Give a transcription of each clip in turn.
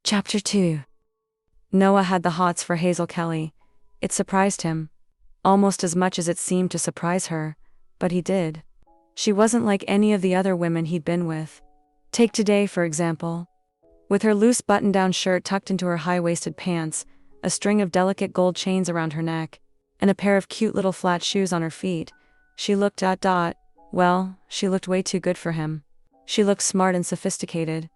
Chapter 2. Noah had the hots for Hazel Kelly. It surprised him. Almost as much as it seemed to surprise her. But he did. She wasn't like any of the other women he'd been with. Take today, for example. With her loose button-down shirt tucked into her high-waisted pants, a string of delicate gold chains around her neck, and a pair of cute little flat shoes on her feet, she looked well, she looked way too good for him. She looked smart and sophisticated.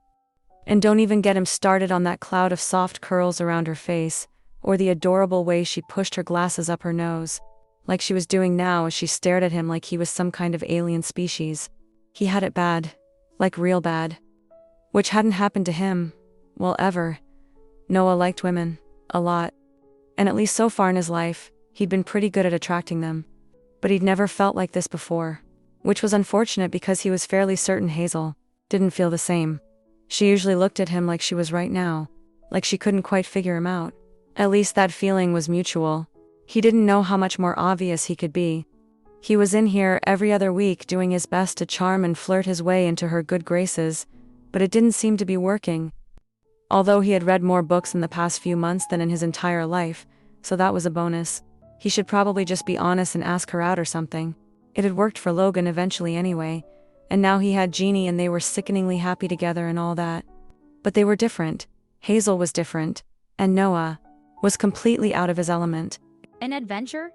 And don't even get him started on that cloud of soft curls around her face, or the adorable way she pushed her glasses up her nose, like she was doing now as she stared at him like he was some kind of alien species. He had it bad. Like real bad. Which hadn't happened to him, well, ever. Noah liked women. A lot. And at least so far in his life, he'd been pretty good at attracting them. But he'd never felt like this before. Which was unfortunate because he was fairly certain Hazel didn't feel the same. She usually looked at him like she was right now, like she couldn't quite figure him out. At least that feeling was mutual. He didn't know how much more obvious he could be. He was in here every other week doing his best to charm and flirt his way into her good graces, but it didn't seem to be working. Although he had read more books in the past few months than in his entire life, so that was a bonus. He should probably just be honest and ask her out or something. It had worked for Logan eventually anyway, and now he had Jeannie and they were sickeningly happy together and all that. But they were different. Hazel was different, and Noah was completely out of his element. An adventure?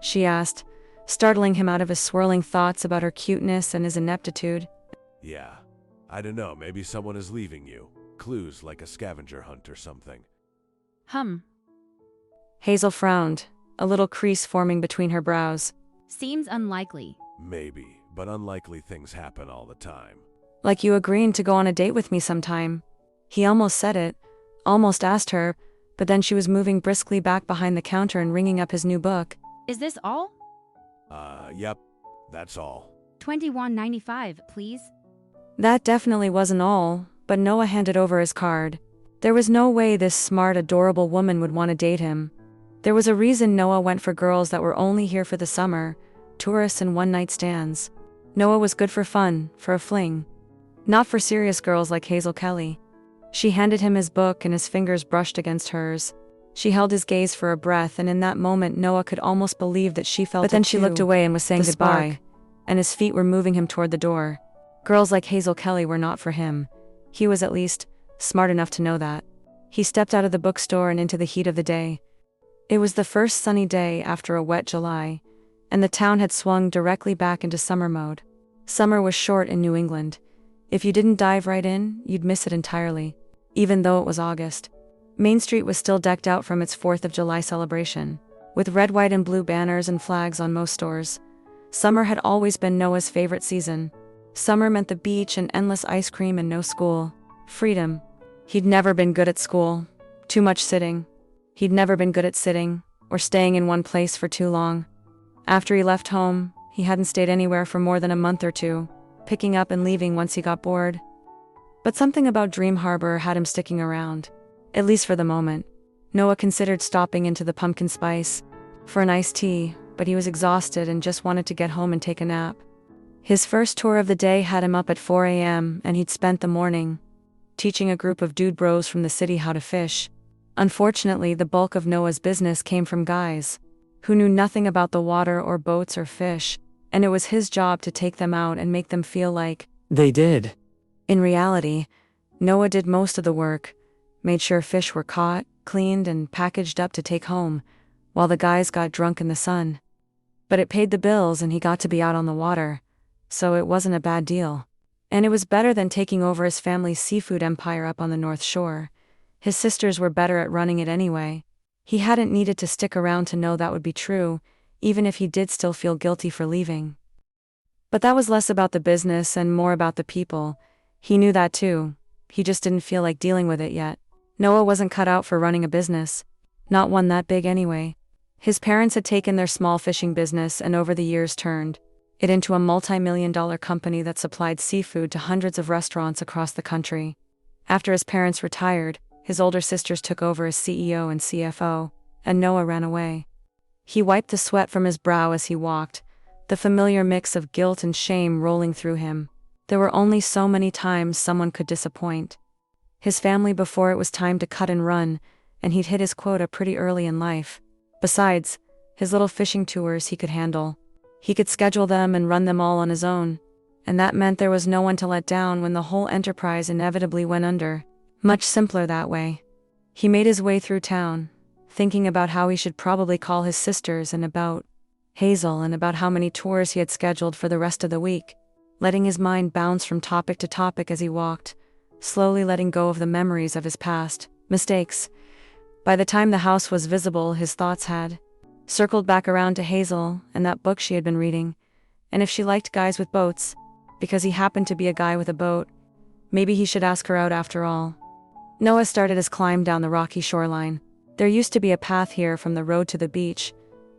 She asked, startling him out of his swirling thoughts about her cuteness and his ineptitude. Yeah. I don't know, maybe someone is leaving you. Clues like a scavenger hunt or something. Hazel frowned, a little crease forming between her brows. Seems unlikely. Maybe, but unlikely things happen all the time. Like you agreeing to go on a date with me sometime. He almost said it, almost asked her, but then she was moving briskly back behind the counter and ringing up his new book. Is this all? Yep, that's all. $21.95, please. That definitely wasn't all, but Noah handed over his card. There was no way this smart, adorable woman would want to date him. There was a reason Noah went for girls that were only here for the summer, tourists and one-night stands. Noah was good for fun, for a fling. Not for serious girls like Hazel Kelly. She handed him his book and his fingers brushed against hers. She held his gaze for a breath, and in that moment Noah could almost believe that she felt it too. But then she looked away and was saying goodbye, and his feet were moving him toward the door. Girls like Hazel Kelly were not for him. He was at least smart enough to know that. He stepped out of the bookstore and into the heat of the day. It was the first sunny day after a wet July, and the town had swung directly back into summer mode. Summer was short in New England. If you didn't dive right in, you'd miss it entirely, even though it was August. Main Street was still decked out from its 4th of July celebration, with red, white, and blue banners and flags on most stores. Summer had always been Noah's favorite season. Summer meant the beach and endless ice cream and no school. Freedom. He'd never been good at school. Too much sitting. He'd never been good at sitting, or staying in one place for too long. After he left home, he hadn't stayed anywhere for more than a month or two, picking up and leaving once he got bored. But something about Dream Harbor had him sticking around, at least for the moment. Noah considered stopping into the Pumpkin Spice for an iced tea, but he was exhausted and just wanted to get home and take a nap. His first tour of the day had him up at 4 a.m., and he'd spent the morning teaching a group of dude bros from the city how to fish. Unfortunately, the bulk of Noah's business came from guys who knew nothing about the water or boats or fish, and it was his job to take them out and make them feel like they did. In reality, Noah did most of the work, made sure fish were caught, cleaned, and packaged up to take home, while the guys got drunk in the sun. But it paid the bills and he got to be out on the water, so it wasn't a bad deal. And it was better than taking over his family's seafood empire up on the North Shore. His sisters were better at running it anyway. He hadn't needed to stick around to know that would be true, even if he did still feel guilty for leaving. But that was less about the business and more about the people. He knew that too. He just didn't feel like dealing with it yet. Noah wasn't cut out for running a business. Not one that big anyway. His parents had taken their small fishing business and over the years turned it into a multi-million-dollar company that supplied seafood to hundreds of restaurants across the country. After his parents retired, his older sisters took over as CEO and CFO, and Noah ran away. He wiped the sweat from his brow as he walked, the familiar mix of guilt and shame rolling through him. There were only so many times someone could disappoint. his family before it was time to cut and run, and he'd hit his quota pretty early in life. Besides, his little fishing tours he could handle. He could schedule them and run them all on his own, and that meant there was no one to let down when the whole enterprise inevitably went under. Much simpler that way. He made his way through town, thinking about how he should probably call his sisters and about Hazel and about how many tours he had scheduled for the rest of the week, letting his mind bounce from topic to topic as he walked, slowly letting go of the memories of his past mistakes. By the time the house was visible, his thoughts had circled back around to Hazel and that book she had been reading, and if she liked guys with boats, because he happened to be a guy with a boat, maybe he should ask her out after all. Noah started his climb down the rocky shoreline. There used to be a path here from the road to the beach,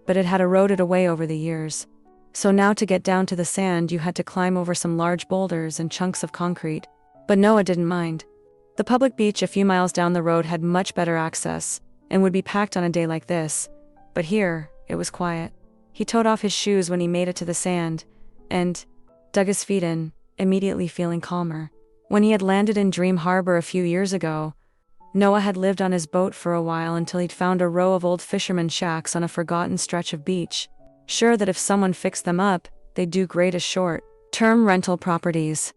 but it had eroded away over the years. So now to get down to the sand you had to climb over some large boulders and chunks of concrete. But Noah didn't mind. The public beach a few miles down the road had much better access, and would be packed on a day like this. But here, it was quiet. He toed off his shoes when he made it to the sand, and dug his feet in, immediately feeling calmer. When he had landed in Dream Harbor a few years ago, Noah had lived on his boat for a while until he'd found a row of old fisherman shacks on a forgotten stretch of beach, sure that if someone fixed them up, they'd do great as short-term rental properties.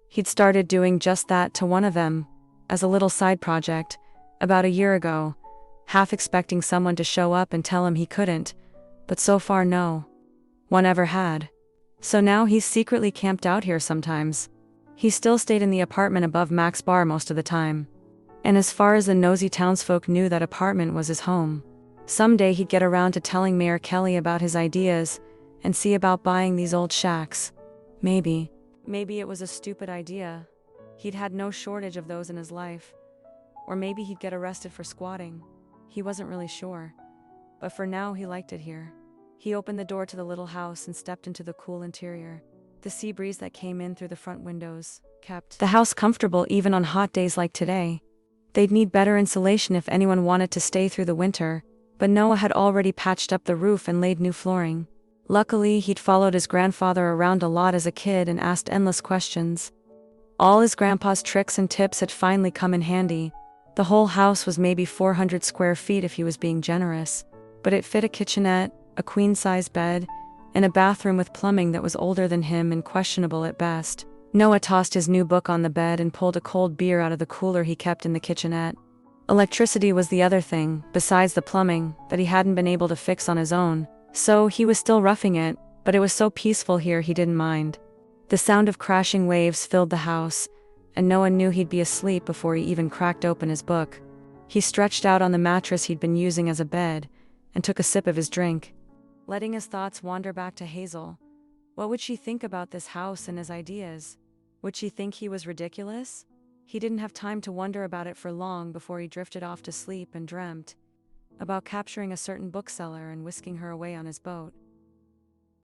He'd started doing just that to one of them, as a little side project, about a year ago, half expecting someone to show up and tell him he couldn't, but so far no one ever had. So now he's secretly camped out here sometimes. He still stayed in the apartment above Mac's bar most of the time. And as far as the nosy townsfolk knew, that apartment was his home. Someday he'd get around to telling Mayor Kelly about his ideas and see about buying these old shacks. Maybe it was a stupid idea. He'd had no shortage of those in his life. Or maybe he'd get arrested for squatting. He wasn't really sure. But for now he liked it here. He opened the door to the little house and stepped into the cool interior. The sea breeze that came in through the front windows kept the house comfortable even on hot days like today. They'd need better insulation if anyone wanted to stay through the winter, but Noah had already patched up the roof and laid new flooring. Luckily, he'd followed his grandfather around a lot as a kid and asked endless questions. All his grandpa's tricks and tips had finally come in handy. The whole house was maybe 400 square feet if he was being generous, but it fit a kitchenette, a queen-size bed, and a bathroom with plumbing that was older than him and questionable at best. Noah tossed his new book on the bed and pulled a cold beer out of the cooler he kept in the kitchenette. Electricity was the other thing, besides the plumbing, that he hadn't been able to fix on his own, so he was still roughing it, but it was so peaceful here he didn't mind. The sound of crashing waves filled the house, and Noah knew he'd be asleep before he even cracked open his book. He stretched out on the mattress he'd been using as a bed, and took a sip of his drink, letting his thoughts wander back to Hazel. What would she think about this house and his ideas? Would she think he was ridiculous? He didn't have time to wonder about it for long before he drifted off to sleep and dreamt about capturing a certain bookseller and whisking her away on his boat.